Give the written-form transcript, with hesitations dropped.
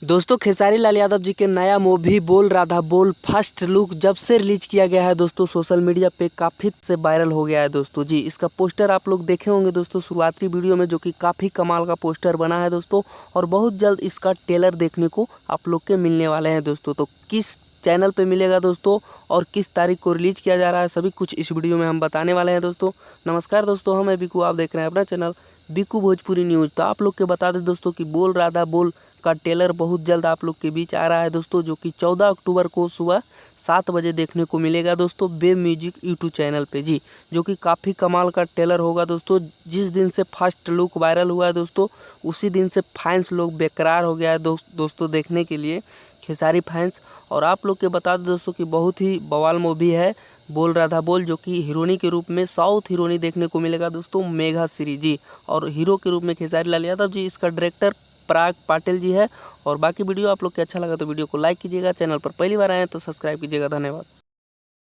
दोस्तों खेसारी लाल यादव जी के नया मूवी बोल राधा बोल फर्स्ट लुक जब से रिलीज किया गया है दोस्तों सोशल मीडिया पे काफ़ी से वायरल हो गया है दोस्तों जी। इसका पोस्टर आप लोग देखे होंगे दोस्तों शुरुआती वीडियो में, जो कि काफ़ी कमाल का पोस्टर बना है दोस्तों। और बहुत जल्द इसका ट्रेलर देखने को आप लोग के मिलने वाले हैं दोस्तों। तो किस चैनल पे मिलेगा दोस्तों और किस तारीख को रिलीज किया जा रहा है, सभी कुछ इस वीडियो में हम बताने वाले हैं दोस्तों। नमस्कार दोस्तों, हम बिकू, आप देख रहे हैं अपना चैनल बिकू भोजपुरी न्यूज़। तो आप लोग के बता दें दोस्तों कि बोल राधा बोल का ट्रेलर बहुत जल्द आप लोग के बीच आ रहा है दोस्तों, जो कि 14 अक्टूबर को सुबह 7 बजे देखने को मिलेगा दोस्तों वेब म्यूजिक यूट्यूब चैनल पे जी। जो कि काफ़ी कमाल का ट्रेलर होगा दोस्तों। जिस दिन से फर्स्ट लुक वायरल हुआ है दोस्तों, उसी दिन से फैंस लोग बेकरार हो गया है दोस्तों देखने के लिए, खेसारी फैंस। और आप लोग के बता दें दोस्तों कि बहुत ही बवाल मूवी है बोल राधा बोल, जो कि हीरोइनी के रूप में साउथ हीरोइनी देखने को मिलेगा दोस्तों मेघा श्री जी, और हीरो के रूप में खेसारी लाल यादव जी। इसका डायरेक्टर पराग पाटिल जी है। और बाकी वीडियो आप लोग को अच्छा लगा तो वीडियो को लाइक कीजिएगा, चैनल पर पहली बार आए हैं तो सब्सक्राइब कीजिएगा। धन्यवाद।